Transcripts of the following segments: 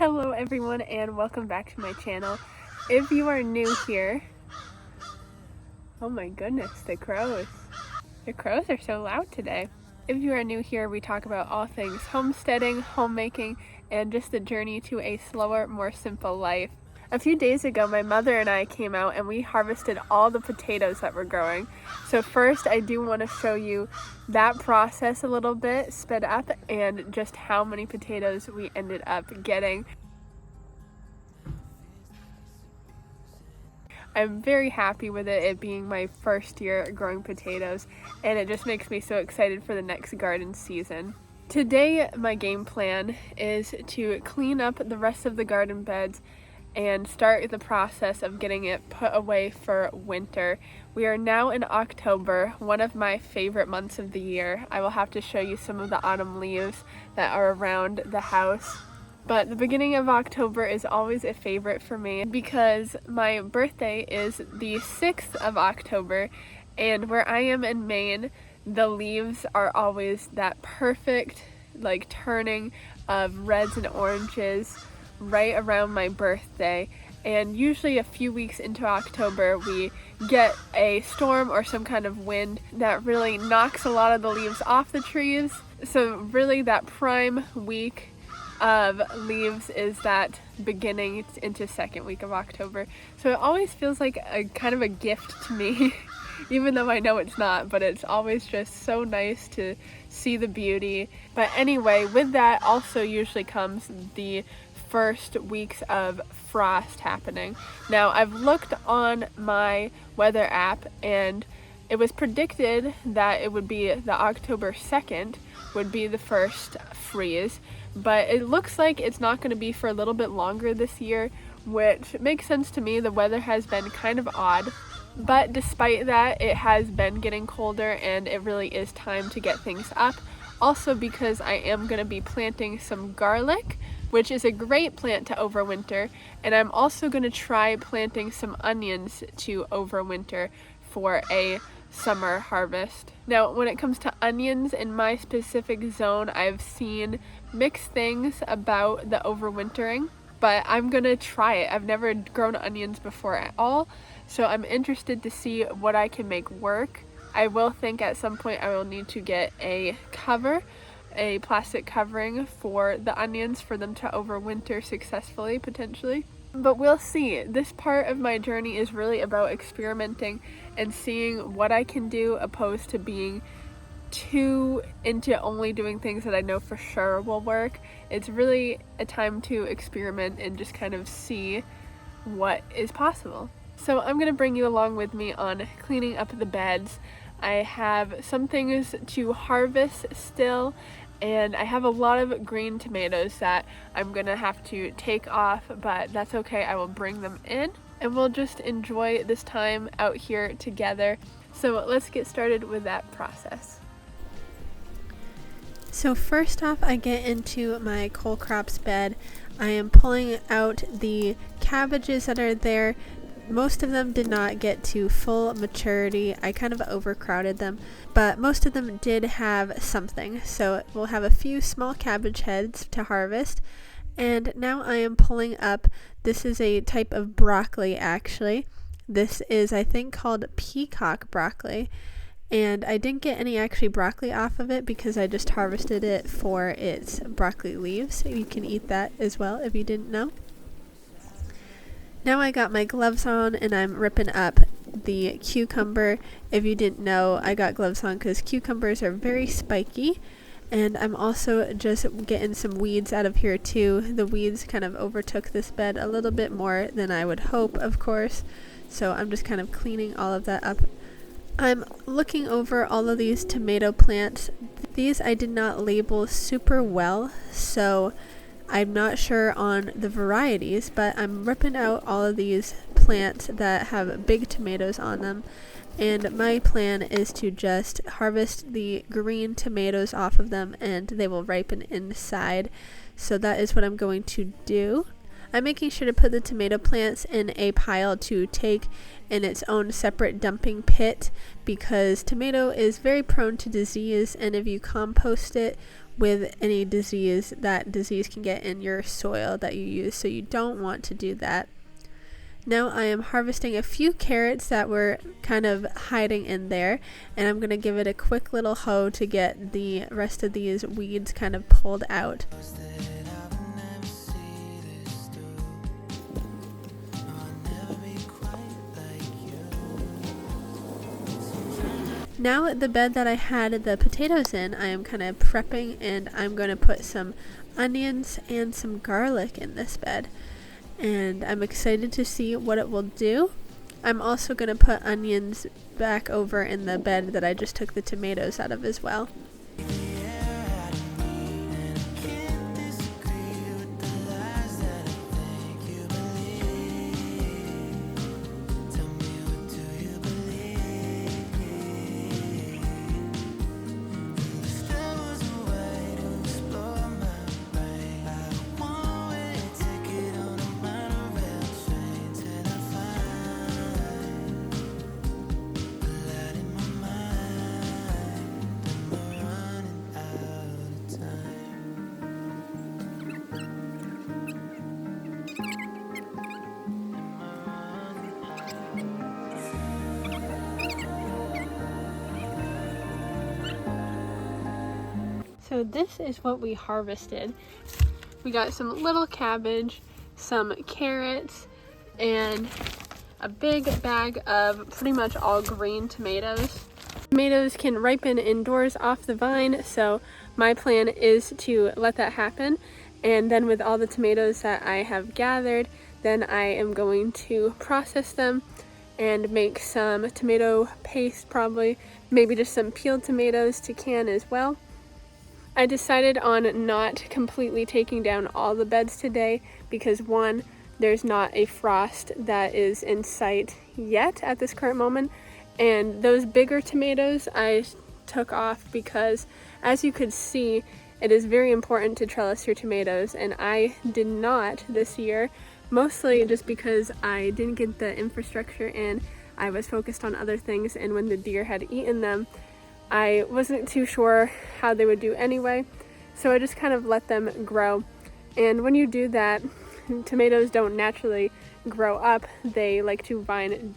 Hello everyone and welcome back to my channel. If you are new here, oh my goodness, the crows. The crows are so loud today. If you are new here, we talk about all things homesteading, homemaking, and just the journey to a slower, more simple life. A few days ago, my mother and I came out and we harvested all the potatoes that were growing. So first, I do want to show you that process a little bit, sped up, and just how many potatoes we ended up getting. I'm very happy with it being my first year growing potatoes, and it just makes me so excited for the next garden season. Today, my game plan is to clean up the rest of the garden beds and start the process of getting it put away for winter. We are now in October, one of my favorite months of the year. I will have to show you some of the autumn leaves that are around the house. But the beginning of October is always a favorite for me because my birthday is the 6th of October, and where I am in Maine, the leaves are always that perfect turning of reds and oranges right around my birthday. And usually a few weeks into October we get a storm or some kind of wind that really knocks a lot of the leaves off the trees. So really that prime week of leaves is that beginning into second week of October. So it always feels like a kind of a gift to me even though I know it's not, but it's always just so nice to see the beauty. But anyway, with that also usually comes the first weeks of frost happening. Now I've looked on my weather app and it was predicted that it would be the October 2nd would be the first freeze, but it looks like it's not going to be for a little bit longer this year, which makes sense to me. The weather has been kind of odd, but despite that, it has been getting colder and it really is time to get things up. Also because I am going to be planting some garlic, which is a great plant to overwinter, and I'm also going to try planting some onions to overwinter for a summer harvest. Now, when it comes to onions in my specific zone, I've seen mixed things about the overwintering, but I'm going to try it. I've never grown onions before at all, so I'm interested to see what I can make work. I will think at some point I will need to get a plastic covering for the onions for them to overwinter successfully, potentially. But we'll see. This part of my journey is really about experimenting and seeing what I can do, opposed to being too into only doing things that I know for sure will work. It's really a time to experiment and just kind of see what is possible. So I'm going to bring you along with me on cleaning up the beds. I have some things to harvest still, and I have a lot of green tomatoes that I'm gonna have to take off, but that's okay. I will bring them in and we'll just enjoy this time out here together. So let's get started with that process. So first off, I get into my cole crops bed. I am pulling out the cabbages that are there. Most of them did not get to full maturity. I kind of overcrowded them, but most of them did have something. So we'll have a few small cabbage heads to harvest. And now I am pulling up, this is a type of broccoli actually. This is, I think, called peacock broccoli. And I didn't get any actually broccoli off of it because I just harvested it for its broccoli leaves. You can eat that as well if you didn't know. Now I got my gloves on and I'm ripping up the cucumber. If you didn't know, I got gloves on because cucumbers are very spiky. And I'm also just getting some weeds out of here too. The weeds kind of overtook this bed a little bit more than I would hope, of course. So I'm just kind of cleaning all of that up. I'm looking over all of these tomato plants. These I did not label super well, so I'm not sure on the varieties, but I'm ripping out all of these plants that have big tomatoes on them, and my plan is to just harvest the green tomatoes off of them and they will ripen inside. So that is what I'm going to do. I'm making sure to put the tomato plants in a pile to take in its own separate dumping pit because tomato is very prone to disease, and if you compost it with any disease that disease can get in your soil that you use, so you don't want to do that. Now I am harvesting a few carrots that were kind of hiding in there, and I'm going to give it a quick little hoe to get the rest of these weeds kind of pulled out. Now the bed that I had the potatoes in, I am kind of prepping, and I'm going to put some onions and some garlic in this bed. And I'm excited to see what it will do. I'm also going to put onions back over in the bed that I just took the tomatoes out of as well. So this is what we harvested. We got some little cabbage, some carrots, and a big bag of pretty much all green tomatoes. Tomatoes can ripen indoors off the vine, so my plan is to let that happen. And then with all the tomatoes that I have gathered, then I am going to process them and make some tomato paste, probably, maybe just some peeled tomatoes to can as well. I decided on not completely taking down all the beds today because one, there's not a frost that is in sight yet at this current moment, and those bigger tomatoes I took off because, as you could see, it is very important to trellis your tomatoes, and I did not this year, mostly just because I didn't get the infrastructure and I was focused on other things, and when the deer had eaten them, I wasn't too sure how they would do anyway, so I just kind of let them grow. And when you do that, tomatoes don't naturally grow up, they like to vine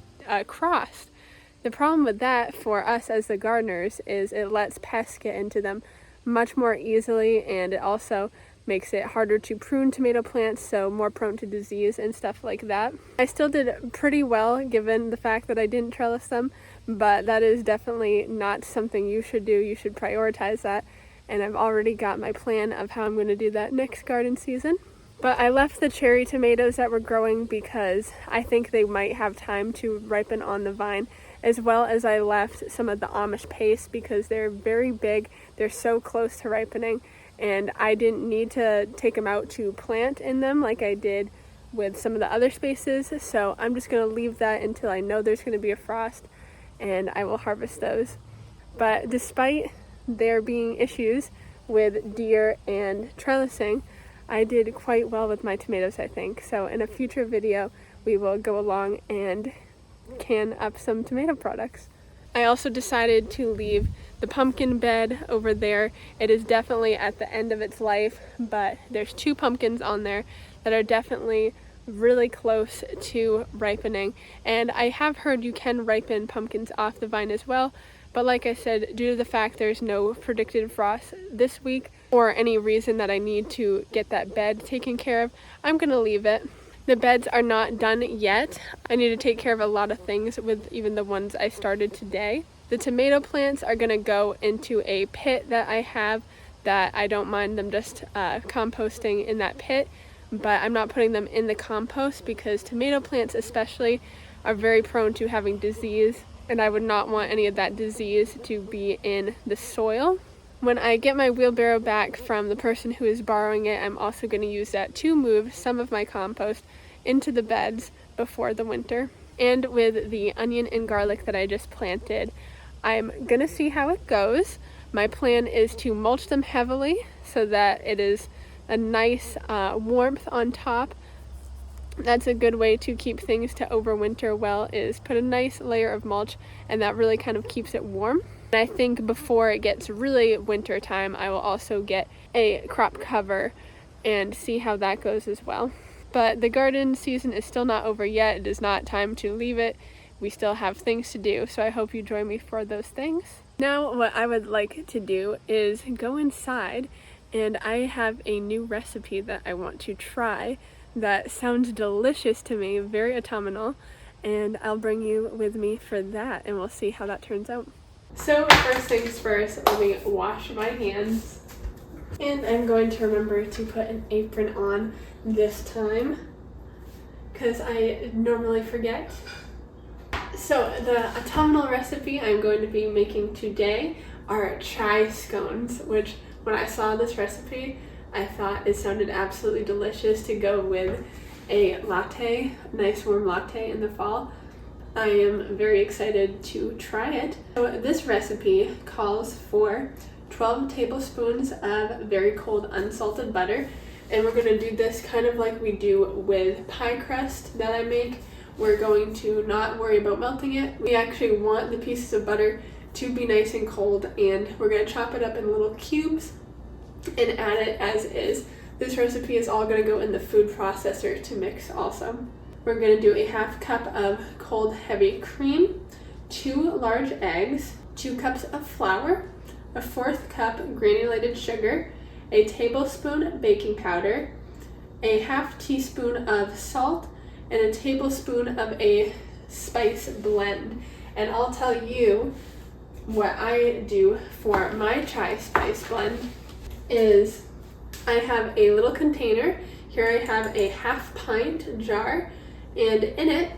crossed. The problem with that for us as the gardeners is it lets pests get into them much more easily, and it also makes it harder to prune tomato plants, so more prone to disease and stuff like that. I still did pretty well given the fact that I didn't trellis them, but that is definitely not something you should do. You should prioritize that, and I've already got my plan of how I'm going to do that next garden season. But I left the cherry tomatoes that were growing because I think they might have time to ripen on the vine, as well as I left some of the Amish paste because they're very big, they're so close to ripening, and I didn't need to take them out to plant in them like I did with some of the other spaces, so I'm just going to leave that until I know there's going to be a frost, and I will harvest those. But despite there being issues with deer and trellising, I did quite well with my tomatoes, I think. So in a future video, we will go along and can up some tomato products. I also decided to leave the pumpkin bed over there. It is definitely at the end of its life, but there's 2 pumpkins on there that are definitely really close to ripening, and I have heard you can ripen pumpkins off the vine as well, but like I said, due to the fact there's no predicted frost this week or any reason that I need to get that bed taken care of, I'm gonna leave it. The beds are not done yet. I need to take care of a lot of things with even the ones I started today. The tomato plants are gonna go into a pit that I have that I don't mind them just composting in that pit, but I'm not putting them in the compost because tomato plants especially are very prone to having disease, and I would not want any of that disease to be in the soil. When I get my wheelbarrow back from the person who is borrowing it, I'm also going to use that to move some of my compost into the beds before the winter. And with the onion and garlic that I just planted, I'm going to see how it goes. My plan is to mulch them heavily so that it is a nice warmth on top. That's a good way to keep things to overwinter well, is put a nice layer of mulch, and that really kind of keeps it warm. I think before it gets really winter time, I will also get a crop cover and see how that goes as well. But the garden season is still not over yet. It is not time to leave it. We still have things to do, so I hope you join me for those things. Now what I would like to do is go inside, and I have a new recipe that I want to try that sounds delicious to me, very autumnal, and I'll bring you with me for that, and we'll see how that turns out. So first things first, let me wash my hands. And I'm going to remember to put an apron on this time because I normally forget. So the autumnal recipe I'm going to be making today are chai scones, which when I saw this recipe, I thought it sounded absolutely delicious to go with a latte, nice warm latte in the fall. I am very excited to try it. So this recipe calls for 12 tablespoons of very cold unsalted butter, and we're going to do this kind of like we do with pie crust that I make. We're going to not worry about melting it. We actually want the pieces of butter to be nice and cold, and we're going to chop it up in little cubes and add it as is. This recipe is all going to go in the food processor to mix also. We're going to do a half cup of cold heavy cream, 2 large eggs, 2 cups of flour, a 1/4 cup granulated sugar, a tablespoon baking powder, a 1/2 teaspoon of salt, and a tablespoon of a spice blend. And I'll tell you what I do for my chai spice blend is I have a little container. Here I have a 1/2 pint jar, and in it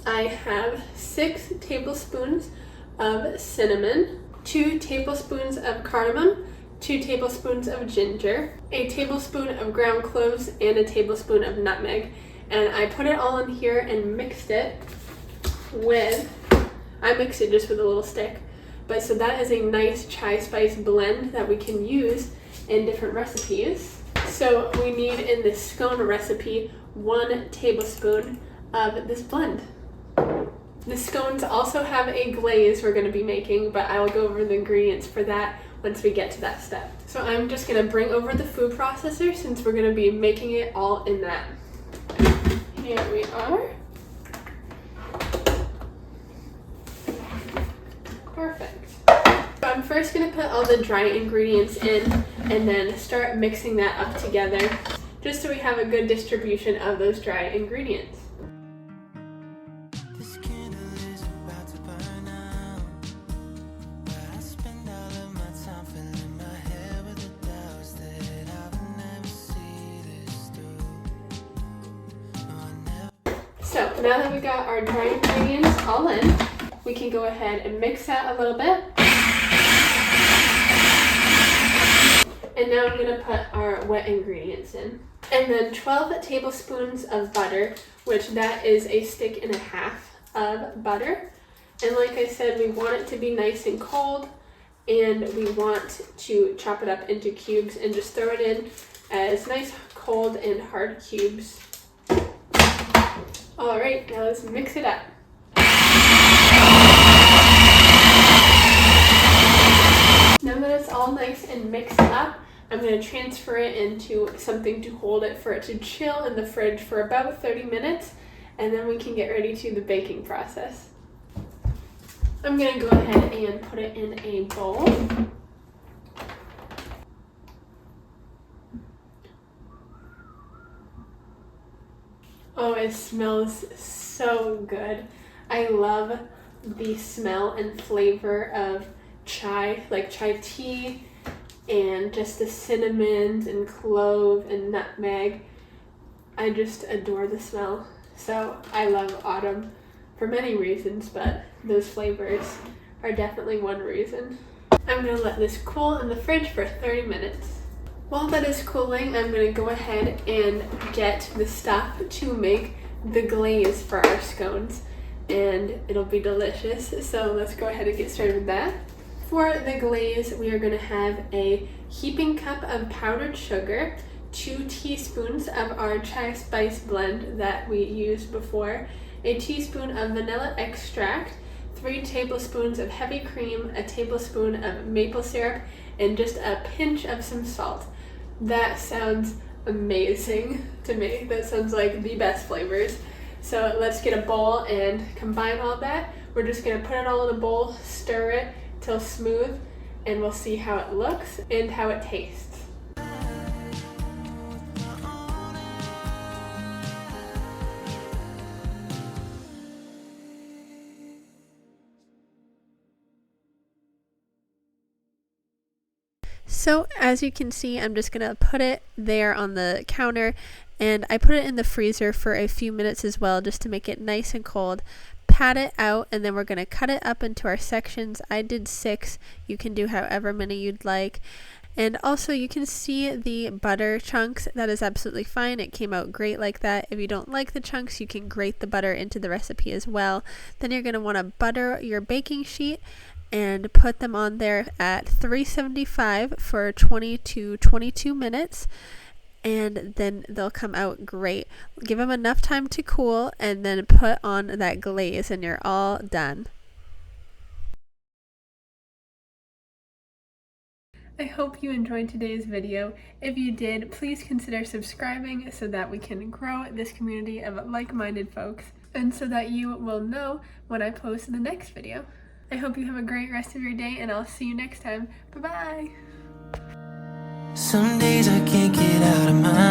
I have 6 tablespoons of cinnamon, 2 tablespoons of cardamom, 2 tablespoons of ginger, a tablespoon of ground cloves, and a tablespoon of nutmeg. And I put it all in here and mixed it with, I mixed it just with a little stick. But so that is a nice chai spice blend that we can use in different recipes. So we need in this scone recipe 1 tablespoon of this blend. The scones also have a glaze we're going to be making, but I will go over the ingredients for that once we get to that step. So I'm just going to bring over the food processor since we're going to be making it all in that. Here we are. Perfect. So I'm first going to put all the dry ingredients in and then start mixing that up together just so we have a good distribution of those dry ingredients. So now that we got our dry ingredients all in, we can go ahead and mix that a little bit. And now I'm going to put our wet ingredients in. And then 12 tablespoons of butter, which that is a stick and a half of butter. And like I said, we want it to be nice and cold, and we want to chop it up into cubes and just throw it in as nice, cold, and hard cubes. All right, now let's mix it up. Now that it's all nice and mixed up, I'm going to transfer it into something to hold it for it to chill in the fridge for about 30 minutes, and then we can get ready to the baking process. I'm going to go ahead and put it in a bowl. Oh, it smells so good. I love the smell and flavor of chai, like chai tea, and just the cinnamon and clove and nutmeg. I just adore the smell. So I love autumn for many reasons, but those flavors are definitely one reason. I'm going to let this cool in the fridge for 30 minutes. While that is cooling, I'm going to go ahead and get the stuff to make the glaze for our scones, and it'll be delicious. So let's go ahead and get started with that. For the glaze, we are going to have a heaping cup of powdered sugar, 2 teaspoons of our chai spice blend that we used before, a teaspoon of vanilla extract, 3 tablespoons of heavy cream, a tablespoon of maple syrup, and just a pinch of some salt. That sounds amazing to me. That sounds like the best flavors. So let's get a bowl and combine all that. We're just gonna put it all in a bowl, stir it till smooth, and we'll see how it looks and how it tastes. So as you can see, I'm just gonna put it there on the counter, and I put it in the freezer for a few minutes as well, just to make it nice and cold. Pat it out, and then we're gonna cut it up into our sections. I did 6. You can do however many you'd like. And also you can see the butter chunks. That is absolutely fine. It came out great like that. If you don't like the chunks, you can grate the butter into the recipe as well. Then you're gonna wanna butter your baking sheet and put them on there at 375 for 20 to 22 minutes, and then they'll come out great. Give them enough time to cool, and then put on that glaze, and you're all done. I hope you enjoyed today's video. If you did, please consider subscribing so that we can grow this community of like-minded folks, and so that you will know when I post the next video. I hope you have a great rest of your day, and I'll see you next time. Bye-bye! Some days I can't get out of my